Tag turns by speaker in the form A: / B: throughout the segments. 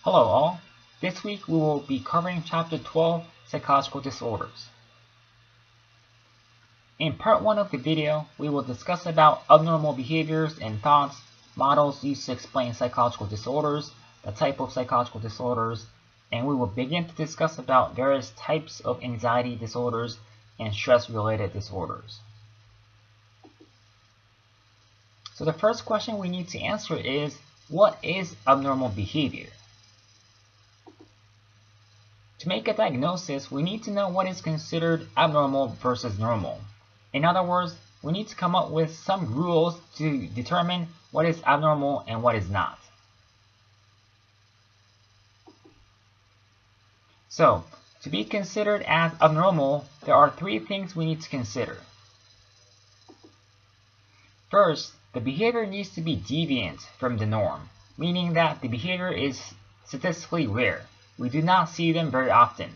A: Hello all. This week we will be covering Chapter 12, Psychological Disorders. In part 1 of the video, we will discuss about abnormal behaviors and thoughts, models used to explain psychological disorders, the type of psychological disorders, and we will begin to discuss about various types of anxiety disorders and stress-related disorders. So the first question we need to answer is, what is abnormal behavior? To make a diagnosis, we need to know what is considered abnormal versus normal. In other words, we need to come up with some rules to determine what is abnormal and what is not. So, to be considered as abnormal, there are 3 things we need to consider. First, the behavior needs to be deviant from the norm, meaning that the behavior is statistically rare. We do not see them very often.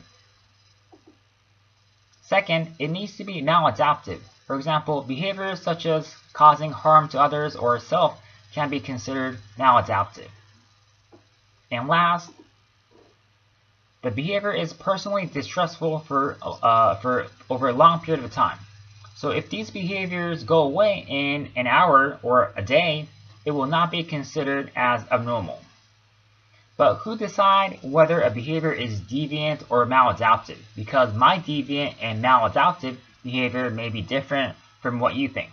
A: Second, it needs to be maladaptive. For example, behaviors such as causing harm to others or self can be considered maladaptive. And last, the behavior is personally distressful for over a long period of time. So if these behaviors go away in an hour or a day, it will not be considered as abnormal. But who decide whether a behavior is deviant or maladaptive? Because my deviant and maladaptive behavior may be different from what you think.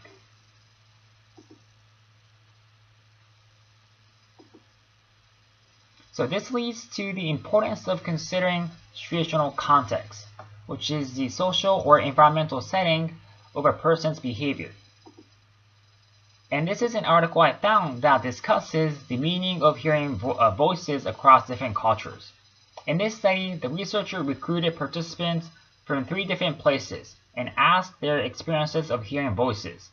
A: So this leads to the importance of considering situational context, which is the social or environmental setting of a person's behavior. And this is an article I found that discusses the meaning of hearing voices across different cultures. In this study, the researcher recruited participants from 3 different places and asked their experiences of hearing voices.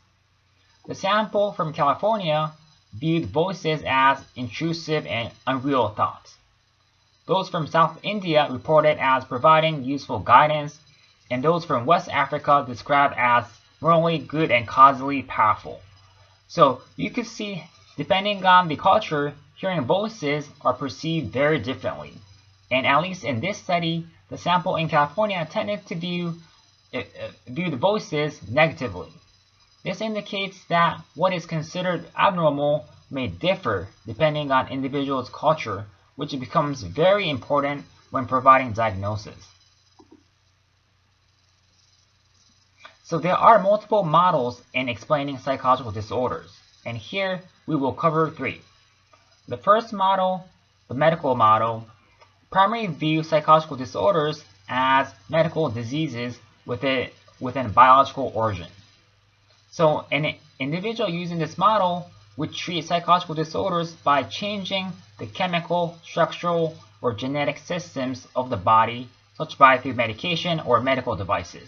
A: The sample from California viewed voices as intrusive and unreal thoughts. Those from South India reported as providing useful guidance, and those from West Africa described as morally good and causally powerful. So you can see, depending on the culture, hearing voices are perceived very differently. And at least in this study, the sample in California tended to view the voices negatively. This indicates that what is considered abnormal may differ depending on individual's culture, which becomes very important when providing diagnosis. So there are multiple models in explaining psychological disorders, and here we will cover 3. The first model, the medical model, primarily views psychological disorders as medical diseases with a biological origin. So an individual using this model would treat psychological disorders by changing the chemical, structural, or genetic systems of the body, such by through medication or medical devices.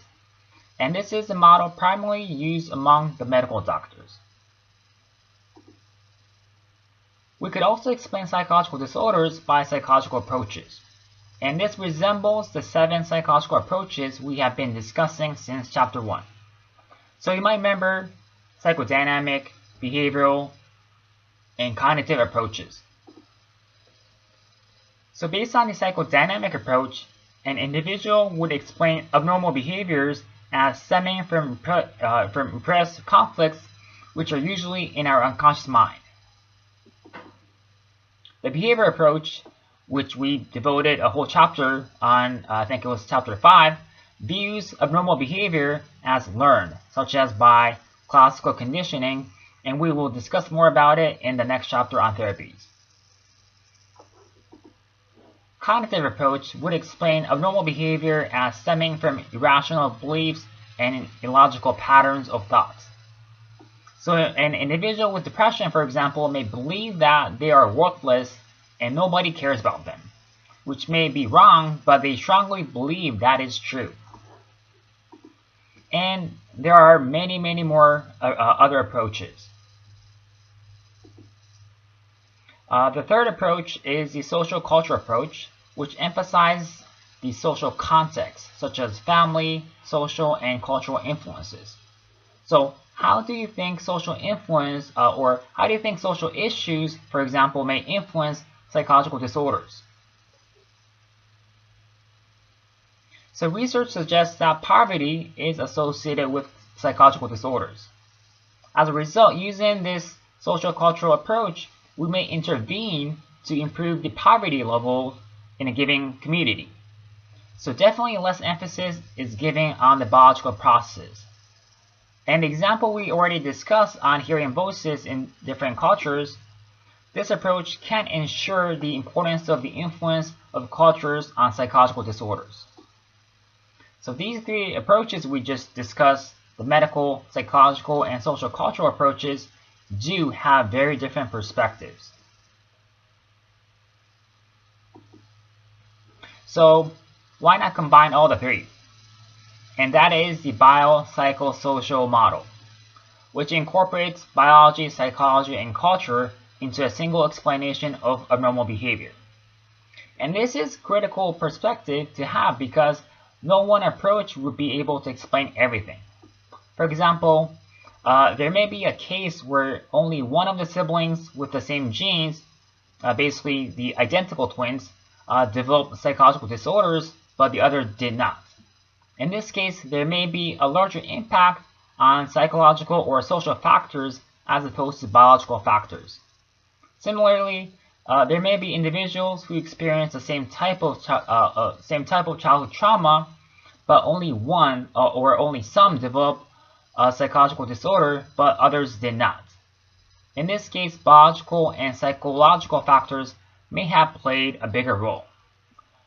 A: And this is the model primarily used among the medical doctors. We could also explain psychological disorders by psychological approaches. And this resembles the 7 psychological approaches we have been discussing since Chapter 1. So you might remember psychodynamic, behavioral, and cognitive approaches. So based on the psychodynamic approach, an individual would explain abnormal behaviors as stemming from repressed conflicts, which are usually in our unconscious mind. The behavior approach, which we devoted a whole chapter on, I think it was Chapter 5, views abnormal behavior as learned, such as by classical conditioning, and we will discuss more about it in the next chapter on therapies. Cognitive approach would explain abnormal behavior as stemming from irrational beliefs and illogical patterns of thoughts. So an individual with depression, for example, may believe that they are worthless and nobody cares about them, which may be wrong, but they strongly believe that is true. And there are many more other approaches. The third approach is the social culture approach, which emphasizes the social context, such as family, social, and cultural influences. So how do you think social influence, or how do you think social issues, for example, may influence psychological disorders? So research suggests that poverty is associated with psychological disorders. As a result, using this social cultural approach, we may intervene to improve the poverty level in a given community. So definitely less emphasis is given on the biological process. And the example we already discussed on hearing voices in different cultures, this approach can ensure the importance of the influence of cultures on psychological disorders. So these three approaches we just discussed, the medical, psychological, and social cultural approaches, do have very different perspectives. So why not combine all the three? And that is the biopsychosocial model, which incorporates biology, psychology, and culture into a single explanation of abnormal behavior. And this is critical perspective to have because no one approach would be able to explain everything. For example, there may be a case where only one of the siblings with the same genes, basically the identical twins, developed psychological disorders, but the other did not. In this case, there may be a larger impact on psychological or social factors as opposed to biological factors. Similarly, there may be individuals who experience the same type of childhood trauma, but only one or only some develop a psychological disorder, but others did not. In this case, biological and psychological factors may have played a bigger role.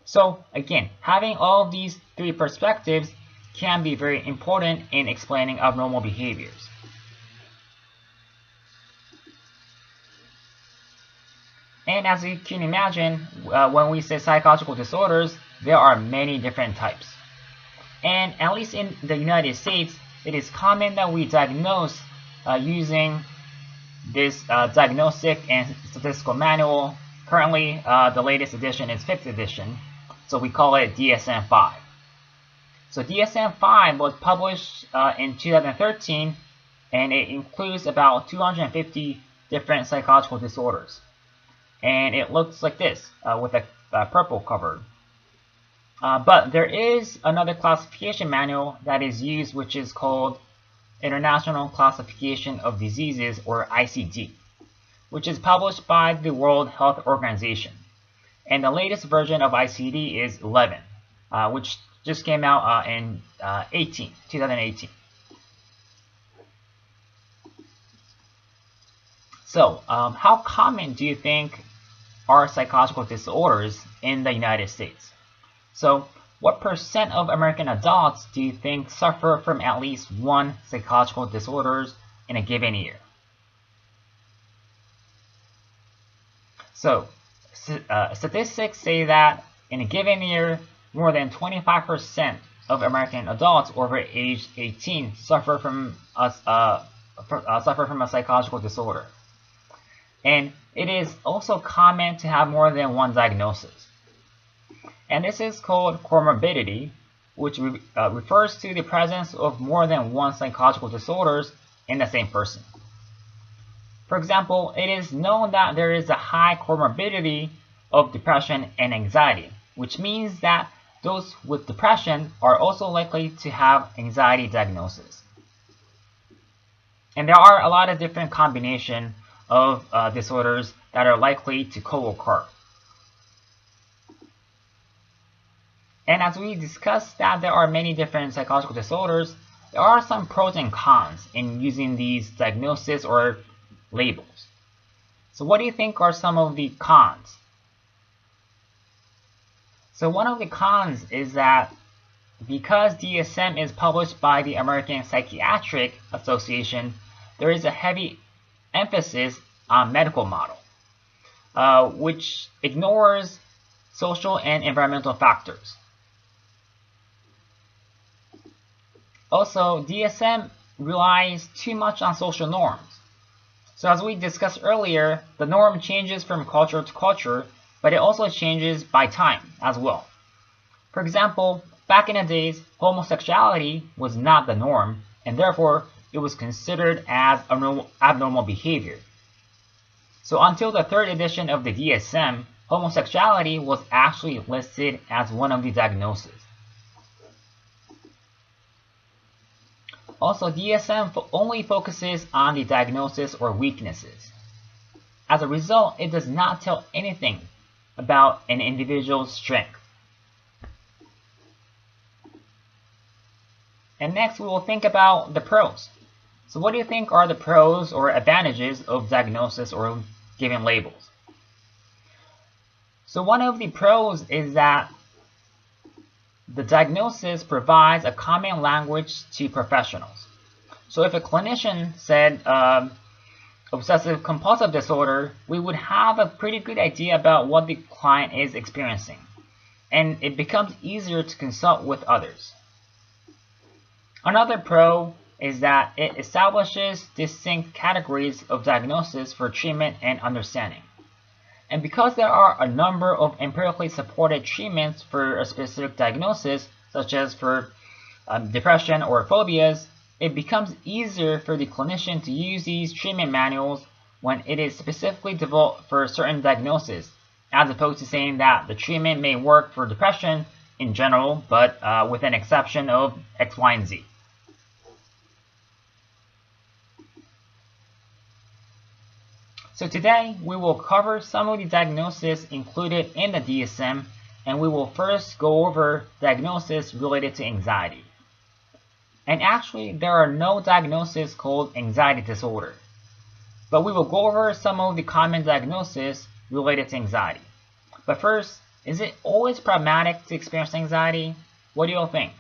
A: So again, having all of these three perspectives can be very important in explaining abnormal behaviors. And as you can imagine, when we say psychological disorders, there are many different types. And at least in the United States, it is common that we diagnose using this Diagnostic and Statistical Manual. Currently, the latest edition is 5th edition, so we call it DSM-5. So DSM-5 was published in 2013, and it includes about 250 different psychological disorders. And it looks like this, with a purple cover. But there is another classification manual that is used, which is called International Classification of Diseases, or ICD, which is published by the World Health Organization. And the latest version of ICD is 11, which just came out in 2018. So, how common do you think are psychological disorders in the United States? So, what percent of American adults do you think suffer from at least one psychological disorder in a given year? So, statistics say that in a given year, more than 25% of American adults over age 18 suffer from a psychological disorder. And it is also common to have more than one diagnosis. And this is called comorbidity, which refers to the presence of more than one psychological disorders in the same person. For example, it is known that there is a high comorbidity of depression and anxiety, which means that those with depression are also likely to have anxiety diagnosis. And there are a lot of different combinations of disorders that are likely to co-occur. And as we discussed that there are many different psychological disorders, there are some pros and cons in using these diagnoses or labels. So what do you think are some of the cons? So one of the cons is that because DSM is published by the American Psychiatric Association, there is a heavy emphasis on medical model, which ignores social and environmental factors. Also, DSM relies too much on social norms. So as we discussed earlier, the norm changes from culture to culture, but it also changes by time as well. For example, back in the days, homosexuality was not the norm, and therefore it was considered as abnormal behavior. So until the 3rd edition of the DSM, homosexuality was actually listed as one of the diagnoses. Also, DSM only focuses on the diagnosis or weaknesses. As a result, it does not tell anything about an individual's strength. And next, we will think about the pros. So what do you think are the pros or advantages of diagnosis or giving labels? So one of the pros is that the diagnosis provides a common language to professionals. So if a clinician said obsessive compulsive disorder, we would have a pretty good idea about what the client is experiencing, and it becomes easier to consult with others. Another pro is that it establishes distinct categories of diagnosis for treatment and understanding. And because there are a number of empirically supported treatments for a specific diagnosis, such as for depression or phobias, it becomes easier for the clinician to use these treatment manuals when it is specifically developed for a certain diagnosis, as opposed to saying that the treatment may work for depression in general, but with an exception of X, Y, and Z. So today, we will cover some of the diagnoses included in the DSM, and we will first go over diagnoses related to anxiety. And actually, there are no diagnoses called anxiety disorder, but we will go over some of the common diagnoses related to anxiety. But first, is it always problematic to experience anxiety? What do you all think?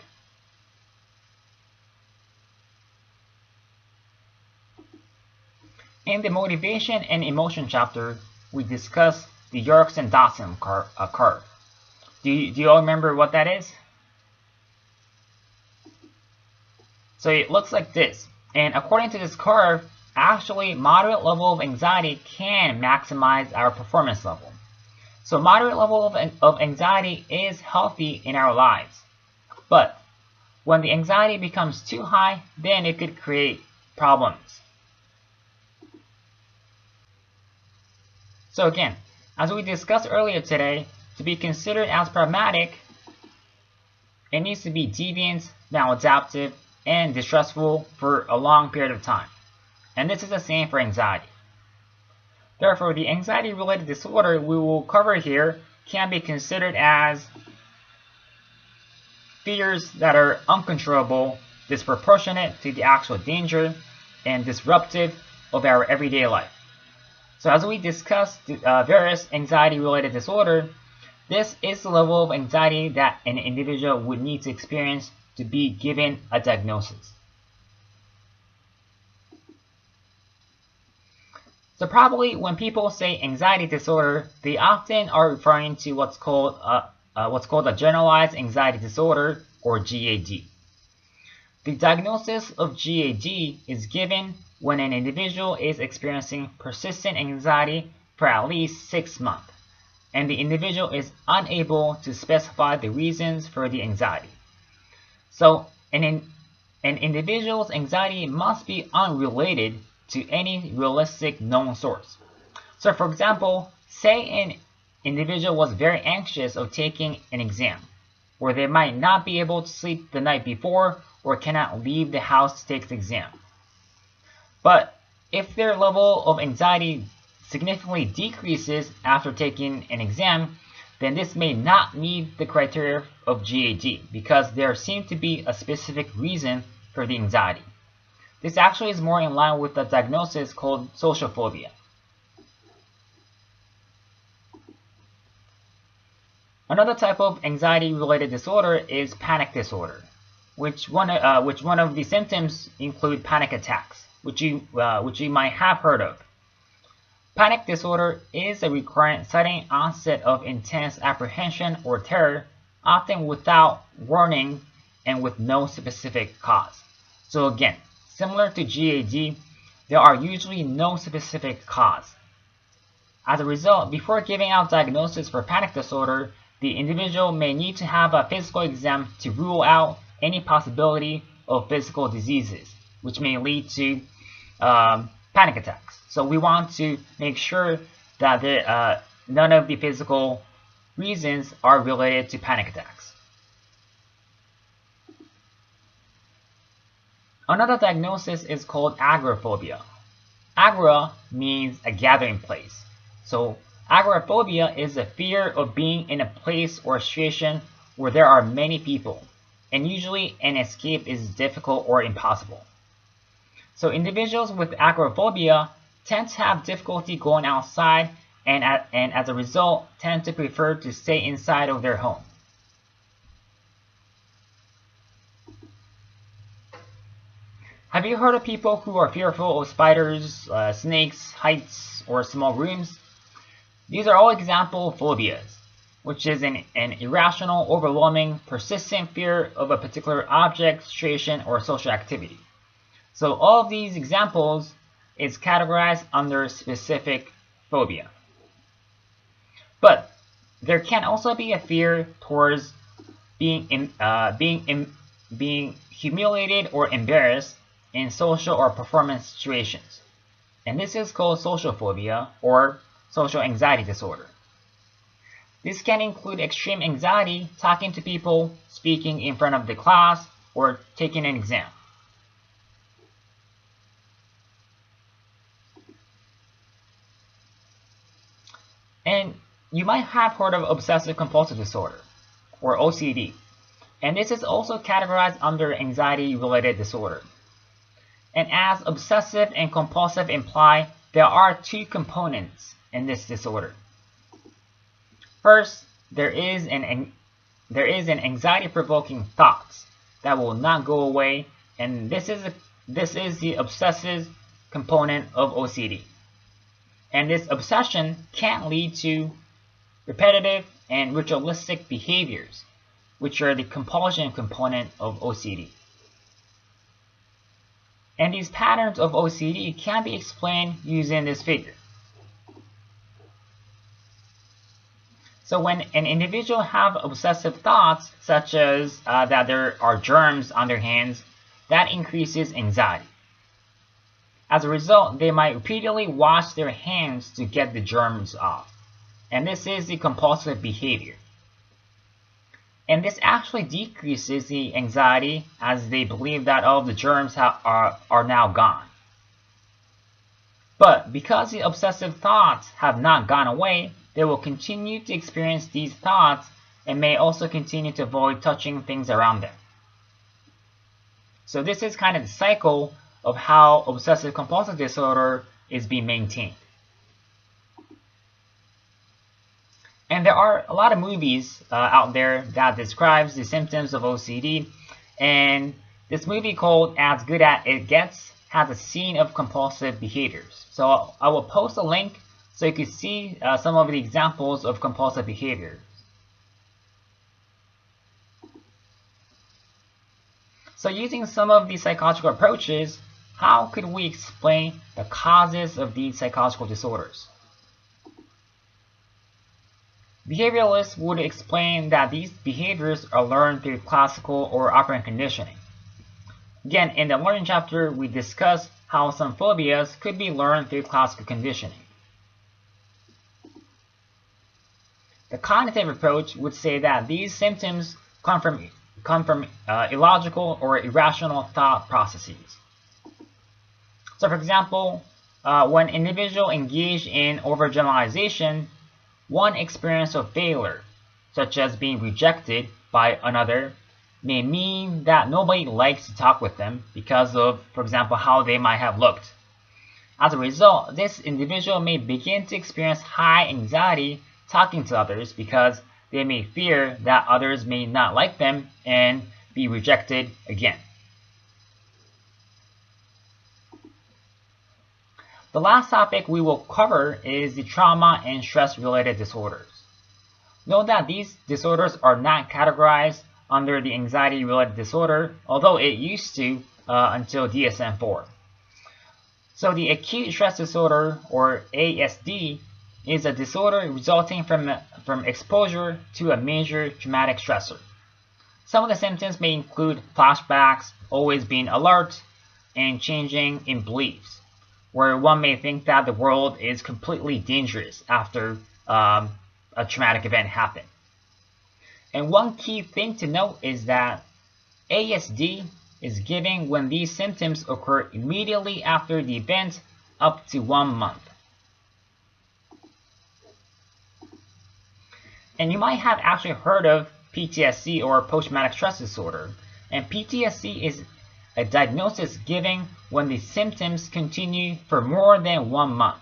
A: In the motivation and emotion chapter, we discussed the Yerkes-Dodson curve. Do you all remember what that is? So it looks like this. And according to this curve, actually moderate level of anxiety can maximize our performance level. So moderate level of anxiety is healthy in our lives. But when the anxiety becomes too high, then it could create problems. So again, as we discussed earlier today, to be considered as problematic, it needs to be deviant, maladaptive, and distressful for a long period of time. And this is the same for anxiety. Therefore, the anxiety-related disorder we will cover here can be considered as fears that are uncontrollable, disproportionate to the actual danger, and disruptive of our everyday life. So as we discussed various anxiety-related disorder, this is the level of anxiety that an individual would need to experience to be given a diagnosis. So probably when people say anxiety disorder, they often are referring to what's called a generalized anxiety disorder, or GAD. The diagnosis of GAD is given when an individual is experiencing persistent anxiety for at least 6 months, and the individual is unable to specify the reasons for the anxiety. So an individual's anxiety must be unrelated to any realistic known source. So for example, say an individual was very anxious of taking an exam, or they might not be able to sleep the night before or cannot leave the house to take the exam. But if their level of anxiety significantly decreases after taking an exam, then this may not meet the criteria of GAD because there seems to be a specific reason for the anxiety. This actually is more in line with the diagnosis called social phobia. Another type of anxiety-related disorder is panic disorder, which one of the symptoms include panic attacks, which you might have heard of. Panic disorder is a recurrent sudden onset of intense apprehension or terror, often without warning and with no specific cause. So again, similar to GAD, there are usually no specific cause. As a result, before giving out diagnosis for panic disorder, the individual may need to have a physical exam to rule out any possibility of physical diseases, which may lead to panic attacks. So we want to make sure that none of the physical reasons are related to panic attacks. Another diagnosis is called agoraphobia. Agora means a gathering place. So agoraphobia is a fear of being in a place or situation where there are many people, and usually an escape is difficult or impossible. So individuals with agoraphobia tend to have difficulty going outside and as a result tend to prefer to stay inside of their home. Have you heard of people who are fearful of spiders, snakes, heights, or small rooms? These are all example phobias, which is an irrational, overwhelming, persistent fear of a particular object, situation, or social activity. So all of these examples is categorized under specific phobia. But there can also be a fear towards being humiliated or embarrassed in social or performance situations. And this is called social phobia or social anxiety disorder. This can include extreme anxiety talking to people, speaking in front of the class, or taking an exam. And you might have heard of obsessive compulsive disorder, or OCD. And this is also categorized under anxiety-related disorder. And as obsessive and compulsive imply, there are two components in this disorder. First, there is an anxiety-provoking thoughts that will not go away, and this is the obsessive component of OCD. And this obsession can lead to repetitive and ritualistic behaviors, which are the compulsion component of OCD. And these patterns of OCD can be explained using this figure. So when an individual have obsessive thoughts, such as that there are germs on their hands, that increases anxiety. As a result, they might repeatedly wash their hands to get the germs off. And this is the compulsive behavior. And this actually decreases the anxiety as they believe that all of the germs are now gone. But because the obsessive thoughts have not gone away, they will continue to experience these thoughts and may also continue to avoid touching things around them. So this is kind of the cycle of how obsessive compulsive disorder is being maintained. And there are a lot of movies out there that describes the symptoms of OCD, and this movie called As Good as It Gets has a scene of compulsive behaviors. So I will post a link so you can see some of the examples of compulsive behavior. So using some of these psychological approaches, how could we explain the causes of these psychological disorders? Behavioralists would explain that these behaviors are learned through classical or operant conditioning. Again, in the learning chapter, we discussed how some phobias could be learned through classical conditioning. The cognitive approach would say that these symptoms come from illogical or irrational thought processes. So, for example, when individuals engage in overgeneralization, one experience of failure, such as being rejected by another, may mean that nobody likes to talk with them because of, for example, how they might have looked. As a result, this individual may begin to experience high anxiety talking to others because they may fear that others may not like them and be rejected again. The last topic we will cover is the trauma and stress-related disorders. Note that these disorders are not categorized under the anxiety-related disorder, although it used to until DSM-4. So the acute stress disorder, or ASD, is a disorder resulting from exposure to a major traumatic stressor. Some of the symptoms may include flashbacks, always being alert, and changing in beliefs, where one may think that the world is completely dangerous after a traumatic event happened. And one key thing to note is that ASD is given when these symptoms occur immediately after the event up to 1 month. And you might have actually heard of PTSD or post-traumatic stress disorder. And PTSD is a diagnosis given when the symptoms continue for more than 1 month.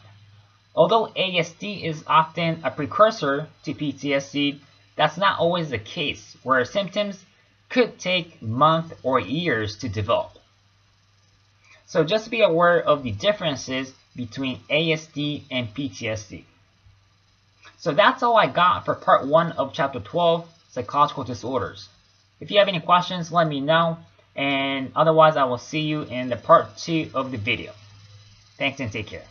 A: Although ASD is often a precursor to PTSD, that's not always the case, where symptoms could take months or years to develop. So just be aware of the differences between ASD and PTSD. So that's all I got for part 1 of Chapter 12, Psychological Disorders. If you have any questions, let me know, and otherwise I will see you in the part 2 of the video. Thanks and take care.